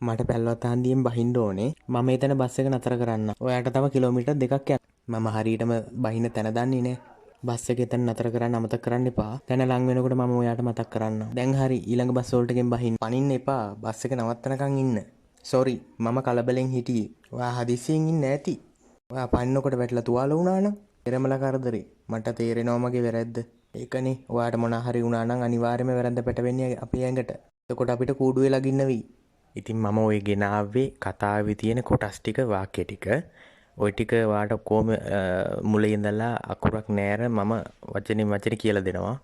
මට පැල්ලවත් හන්දියෙන් බහින්න ඕනේ. මම එතන බස් එක නතර කරන්න. ඔයාට තව කිලෝමීටර් දෙකක් යන්න. මම හරියටම බහින්න තැන දන්නේ නැහැ. බස් එක එතන නතර කරන්න අමතක කරන්න එපා. තැන ලඟ වෙනකොට මම ඔයාට මතක් කරන්නම්. දැන් හරි ඊළඟ බස් වලටකින් බහින්න. පනින්න එපා. බස් එක නවත්තනකන් ඉන්න. සෝරි මම කලබලෙන් හිටියේ. ඔයා හදිස්සියෙන් ඉන්න ඇති. ඔයා පනින්නකොට වැටලා තුවාල වුණා නම් පෙරමල කරදරේ. මට තේරෙනවා මගේ වැරද්ද. ඒකනේ ඔයාට මොනා හරි වුණා නම් අනිවාර්යයෙන්ම වැරද්ද පැටවෙන්නේ අපේ ඇඟට. එතකොට අපිට කූඩු වෙලා ගින්න වෙයි. ඉතින් මම ওই ගෙනාවේ කතාවේ තියෙන කොටස් ටික වාක්‍ය ටික. ওই ටික ඔයාට කොහොම මුලින් ඉඳලා අකුරක් නැර මම වචනේ කියලා දෙනවා.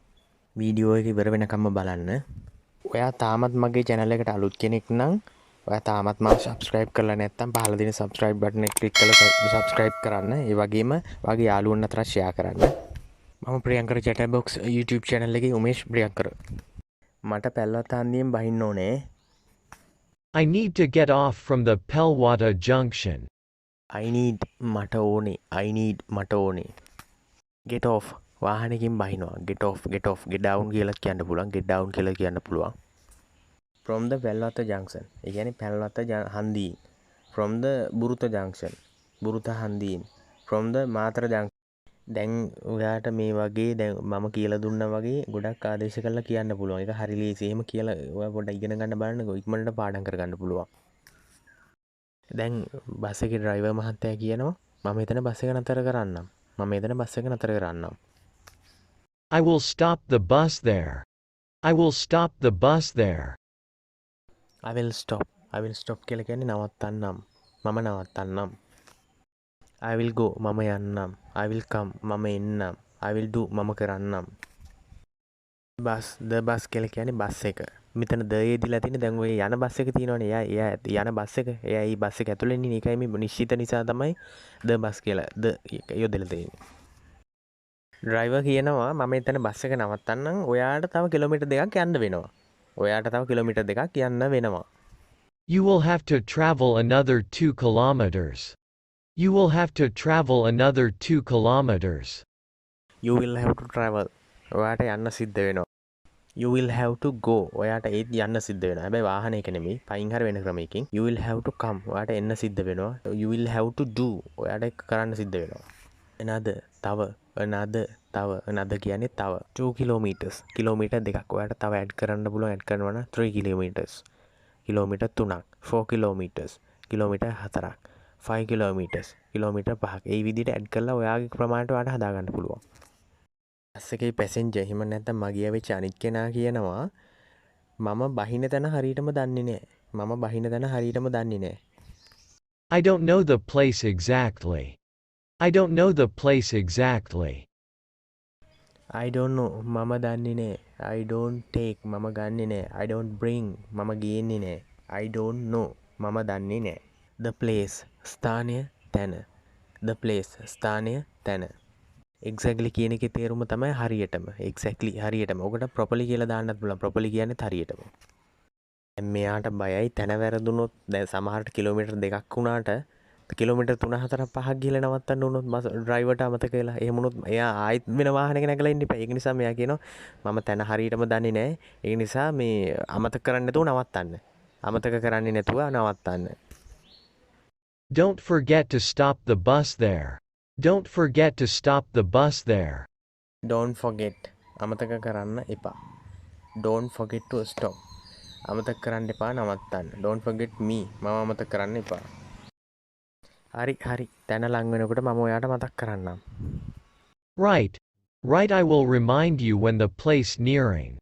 වීඩියෝ එක ඉවර වෙනකම්ම බලන්න. ඔයා තාමත් මගේ channel එකට අලුත් කෙනෙක් නම් ඔයා තාමත් මාව subscribe කරලා නැත්නම් පහළ දෙන subscribe button එක click කරලා subscribe කරන්න. ඒ වගේම ඔයාගේ යාළුවොන් අතර share කරන්න. මම Priyankara chat box YouTube channel එකේ උමේෂ් ප්‍රියංකර. මට පැල්ලවත් හන්දියෙන් බහින්න ඕනේ. I need to get off from the Pelwata junction. I need මට ඕනේ. Get off වාහනකින් බහිනවා. Get off. Get down කියලා කියන්න පුළුවන්. Get down කියලා කියන්න පුළුවන්. From the Pelwata junction. ඒ කියන්නේ පැල්ලවත හන්දියෙන්. From the බුරුත junction. බුරුත හන්දියෙන්. From the Matara junction. දැන් ඔයාට මේ වගේ දැන් මම කියලා දුන්නා වගේ ගොඩක් ආදේශ කරලා කියන්න පුළුවන්. ඒක හරි ලේසි. එහෙම කියලා ඔයා පොඩ්ඩක් ඉගෙන ගන්න බලන්නකෝ. ඉක්මනට පාඩම් කරගන්න පුළුවන්. දැන් බස් එකේ ඩ්‍රයිවර් මහත්තයා කියනවා මම එතන බස් එක නතර කරන්නම්. I will stop the bus there. I will stop the bus there. I will stop කියලා කියන්නේ නවත්තන්නම්. මම නවත්තන්නම්. I will go මම යන්නම්. I will come මම එන්නම්. I will do මම කරන්නම්. the bus කියලා කියන්නේ බස් එක. මෙතන ද යෙදිලා තියෙන දැන් ඔය යන බස් එක තියෙනවනේ. එයා යන බස් එක. එයා ඊ බස් එක ඇතුලේ ඉන්නේ. ඒකයි මේ නිශ්චිත නිසා තමයි the bus කියලා යොදලා තියෙන්නේ. ඩ්‍රයිවර් කියනවා මම එතන බස් එක නවත්තන්නම්. ඔයාට තව කිලෝමීටර් දෙකක් යන්න වෙනවා. You will have to travel another 2 kilometers. You will have to travel another 2 kilometers. You will have to travel. ඔයාට යන්න සිද්ධ වෙනවා. You will have to go. ඔයාට ඒත් යන්න සිද්ධ වෙනවා. හැබැයි වාහනයක නෙමෙයි. පයින් හරි වෙන ක්‍රමයකින්. You will have to come. ඔයාට එන්න සිද්ධ වෙනවා. You will have to do. ඔයාට ඒක කරන්න සිද්ධ වෙනවා. another කියන්නේ තව 2 kilometers. කිලෝමීටර් දෙකක්. ඔයාට තව ඇඩ් කරන්න පුළුවන්. ඇඩ් කරනවා නම් 3 kilometers. කිලෝමීටර් 3ක්. 4 kilometers. කිලෝමීටර් 4ක්. 5 kilometers. කිලෝමීටර් 5ක්. ඒ විදිහට ඇඩ් කරලා ඔයාගේ ප්‍රමාණයට ඔයාට හදා ගන්න පුළුවන්. බස් එකේ පැසෙන්ජර් එහෙම නැත්නම් මගියා වෙච්ච අනිත් කෙනා කියනවා මම බහින තැන හරියටම දන්නේ නැහැ. I don't know the place exactly. I don't know මම දන්නේ නැහැ. I don't take මම ගන්නෙ නැහැ. I don't bring මම ගේන්නේ නැහැ. I don't know මම දන්නේ නැහැ. The place ස්ථානය තැන. Exactly කියන එකේ තේරුම තමයි හරියටම. ඔකට properly කියලා දාන්නත් පුළුවන්. properly කියන්නේ හරියටම. දැන් මෙයාට බයයි තැන වැරදුනොත් දැන් සමහරට කිලෝමීටර් 2ක් වුණාට කිලෝමීටර් 3 4 5ක් ගිහලා නවත්තන්න උනොත් ඩ්‍රයිවර්ට අමතක වෙලා එහෙම වුණොත් එයා ආයෙත් වෙන වාහනයක නැගලා ඉන්න එපා. ඒක නිසා මෙයා කියනවා මම තැන හරියටම දන්නේ නැහැ. ඒ නිසා මේ අමතක කරන්නේ නැතුව නවත්තන්න. Don't forget to stop the bus there. Don't forget අමතක කරන්න එපා. Don't forget to stop. අමතක කරන්න එපා නවත්තන්න. Don't forget me. මම අමතක කරන්න එපා. හරි. තැන ලඟ වෙනකොට මම ඔයාට මතක් කරන්නම්. Right. I will remind you when the place nearing.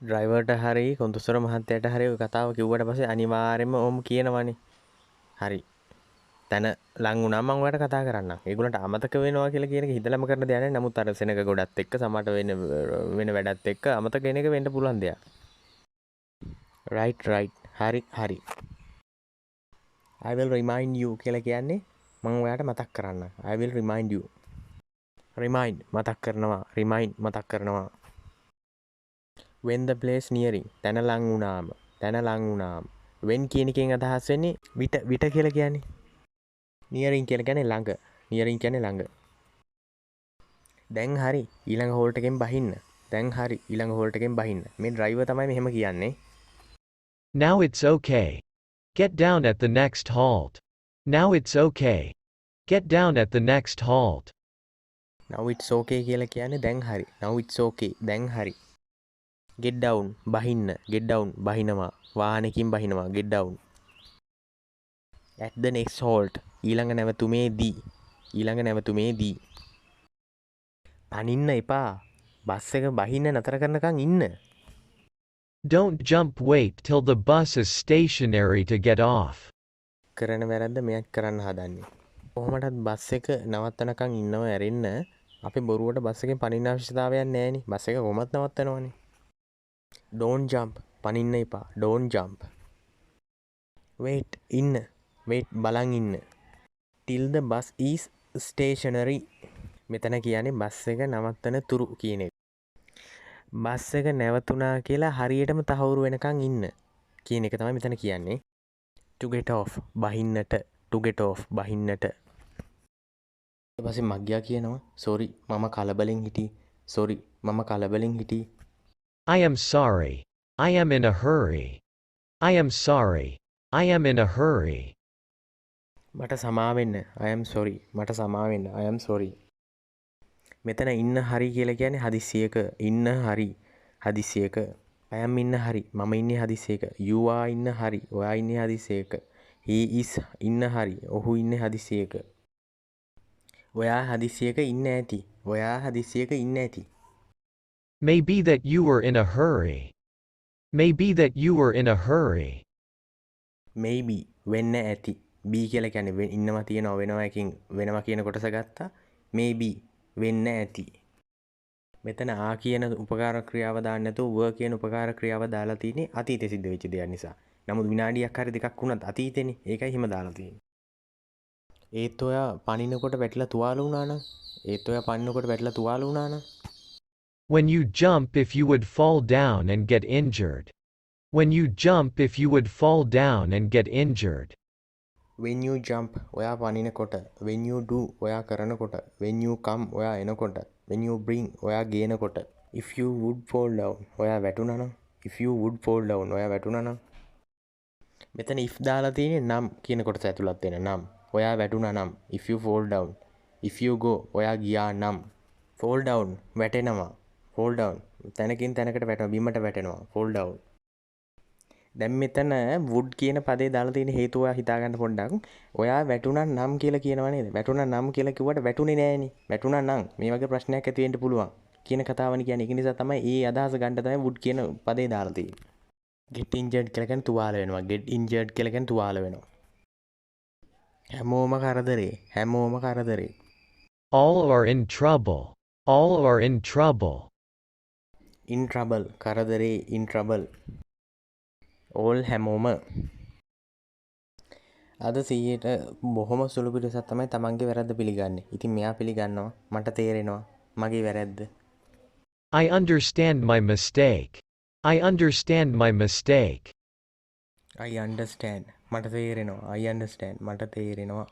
ඩ්‍රයිවර්ට හරි කොන්තුස්තර මහත්තයාට හරි ඔය කතාව කිව්වට පස්සේ අනිවාර්යයෙන්ම ඔහොම කියනවනේ. හරි. තැන ලඟ වුණාම මම ඔයාලට කතා කරන්නම්. ඒගොල්ලන්ට අමතක වෙනවා කියලා කියන එක හිතලම කරන දෙයක් නෙවෙයි. නමුත් අර සෙනග ගොඩත් එක්ක සමහරට වෙන වැඩත් එක්ක අමතක වෙන එක වෙන්න පුළුවන් දෙයක්. right. හරි. I will remind you කියලා කියන්නේ මම ඔයාලට මතක් කරන්නම්. I will remind you. remind මතක් කරනවා. when the place nearing තැන ලඟ වුණාම. when කියන එකෙන් අදහස් වෙන්නේ විට කියලා කියන්නේ. nearing කියලා කියන්නේ ළඟ. දැන් හරි ඊළඟ හෝල්ට් එකෙන් බහින්න. මේ ඩ්‍රයිවර් තමයි මෙහෙම කියන්නේ. Now it's okay. Get down at the next halt. Now it's okay. Get down at the next halt. now it's okay කියලා කියන්නේ දැන් හරි. now it's okay දැන් හරි. get down බහින්න. get down බහිනවා. වාහනකින් බහිනවා. get down. at the next halt ඊළඟ නැවතුමේදී. ඊළඟ නැවතුමේදී. පනින්න එපා. බස් එක බහින්න නතර කරනකන් ඉන්න. Don't jump, wait till the bus is stationary to get off. කරන වැරද්ද මෙයක් කරන්න හදන්නේ. කොහොමටත් බස් එක නවත්තනකන් ඉන්නව ඇරෙන්න අපි බොරුවට බස් එකෙන් පනින්න අවශ්‍යතාවයක් නැහැනේ. බස් එක කොහොමත් නවත්තනවනේ. don't jump පනින්න එපා. don't jump. wait ඉන්න. wait බලන් ඉන්න. till the bus is stationary. මෙතන කියන්නේ බස් එක නවත්තන තුරු කියන එක. බස් එක නැවතුණා කියලා හරියටම තහවුරු වෙනකන් ඉන්න කියන එක තමයි මෙතන කියන්නේ. to get off බහින්නට. to get off බහින්නට. ඊට පස්සේ මග්ගයා කියනවා sorry මම කලබලෙන් හිටියේ. sorry මම කලබලෙන් හිටියේ. I am sorry. I am in a hurry. I am sorry. I am in a hurry. මට සමා වෙන්න. I am sorry. මට සමා වෙන්න. I am sorry. මෙතන ඉන්න හරි කියලා කියන්නේ හදිස්සියක. ඉන්න හරි. හදිස්සියක. I am ඉන්න හරි. මම ඉන්නේ හදිස්සියක. you are ඉන්න හරි. ඔයා ඉන්නේ හදිස්සියක. he is ඉන්න හරි. ඔහු ඉන්නේ හදිස්සියක. ඔයා හදිස්සියක ඉන්න ඇති. ඔයා හදිස්සියක ඉන්න ඇති. Maybe that you were in a hurry. Maybe that you were in a hurry. maybe වෙන්න ඇති. be කියලා කියන්නේ ඉන්නවා තියනවා වෙනවා එකකින් වෙනවා කියන කොටස ගත්තා. maybe වෙන්න ඇති. මෙතන ආ කියන උපකාර ක්‍රියාව දාන්න නැතුව ව කියන උපකාර ක්‍රියාව දාලා තියෙන්නේ අතීතේ සිද්ධ වෙච්ච දෙයක් නිසා. නමුත් විනාඩියක් හරි දෙකක් වුණත් අතීතේනේ. ඒකයි හිම දාලා තියෙන්නේ. ඒත් ඔයා පනිනකොට වැටිලා තුවාල වුණා නම් ඒත් ඔයා පනිනකොට වැටිලා තුවාල වුණා නම් When you jump, if you would fall down and get injured. When you jump, if you would fall down and get injured. when you jump ඔයා පනිනකොට when you do ඔයා කරනකොට when you come ඔයා එනකොට when you bring ඔයා ගේනකොට if you would fall down ඔයා වැටුණා නම් if you would fall down ඔයා වැටුණා නම් මෙතන if දාලා තියෙන්නේ නම් කියන කොටස ඇතුළත් වෙන නම් ඔයා වැටුණා නම් if you fall down if you go ඔයා ගියා නම් fall down වැටෙනවා fall down තැනකින් තැනකට වැටෙනවා බිමට වැටෙනවා fall down දැන් මෙතන would කියන පදේ දාලා තියෙන හේතුව හිතා ගන්න පොඩ්ඩක් ඔයා වැටුණා නම් කියලා කියනවා නේද වැටුණා නම් කියලා කිව්වට වැටුනේ නෑනේ වැටුණා නම් මේ වගේ ප්‍රශ්නයක් ඇති වෙන්න පුළුවන් කියන කතාවනේ කියන්නේ ඒක නිසා තමයි ඒ අදහස ගන්න තමයි would කියන පදේ දාලා තියෙන්නේ get injured කියලා කියන්නේ තුවාල වෙනවා get injured කියලා කියන්නේ තුවාල වෙනවා හැමෝම කරදරේ All are in trouble. All are in trouble. in trouble කරදරේ in trouble all හැමෝම අද 100ට බොහොම සුළු පිටසක් තමයි තමන්ගේ වැරද්ද පිළිගන්නේ. ඉතින් මෙයා පිළිගන්නවා මට තේරෙනවා මගේ වැරද්ද. I understand my mistake. I understand my mistake. I understand මට තේරෙනවා. I understand මට තේරෙනවා.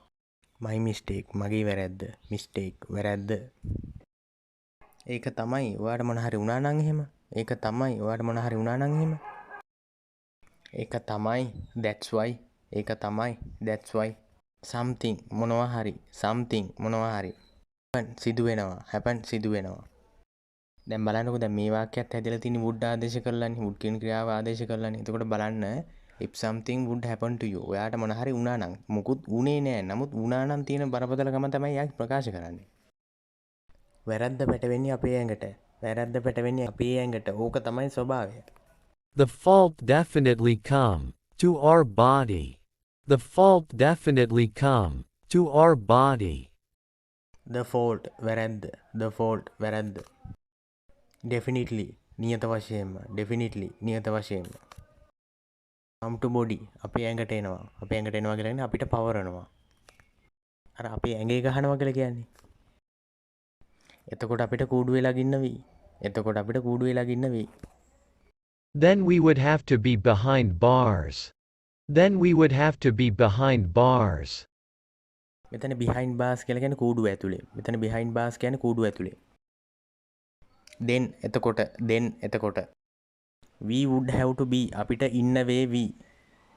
my mistake මගේ වැරද්ද. mistake වැරද්ද. ඒක තමයි ඔයාට මොන හරි වුණා නම් එහෙම. ඒක තමයි ඔයාට මොන හරි වුණා නම් එහෙම. ඒක තමයි that's why ඒක තමයි that's why something මොනවා හරි something මොනවා හරි happen සිදු වෙනවා දැන් බලන්නකෝ දැන් මේ වාක්‍යයත් හැදලා තියෙන would ආදේශ කරලානේ would කියන ක්‍රියාව ආදේශ කරලානේ එතකොට බලන්න if something would happen to you ඔයාට මොන හරි වුණා නම් මුකුත් වුණේ නෑ නමුත් වුණා නම් තියෙන බරපතලකම තමයි යා ප්‍රකාශ කරන්නේ වැරද්ද පැටවෙන්නේ අපේ ඇඟට ඕක තමයි ස්වභාවය The fault definitely come to our body. The fault definitely come to our body. The fault වැරද්ද definitely නියත වශයෙන්ම come to body අපේ ඇඟට එනවා කියලා කියන්නේ අපිට පවරනවා අර අපේ ඇඟේ ගහනවා කියලා කියන්නේ එතකොට අපිට කූඩු වෙලා ගින්න වෙයි Then we would have to be behind bars. මෙතන behind bars කියලා කියන්නේ කූඩුව ඇතුලේ. then එතකොට we would have to be අපිට ඉන්න වේවි.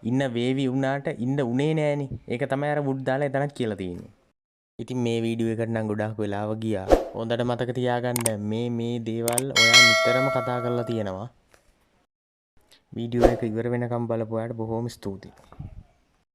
ඉන්න වේවි වුණාට ඉන්න උනේ නෑනේ. ඒක තමයි අර වුඩ් දාලා එතනක් කියලා තියෙන්නේ. ඉතින් මේ වීඩියෝ එකට නම් ගොඩාක් වෙලාව ගියා. හොඳට මතක තියාගන්න මේ දේවල් ඔයා නිතරම කතා කරලා තියෙනවා. වීඩියෝ එක ඉවර වෙනකම් බලපු ඔයාලට බොහොම ස්තුතියි.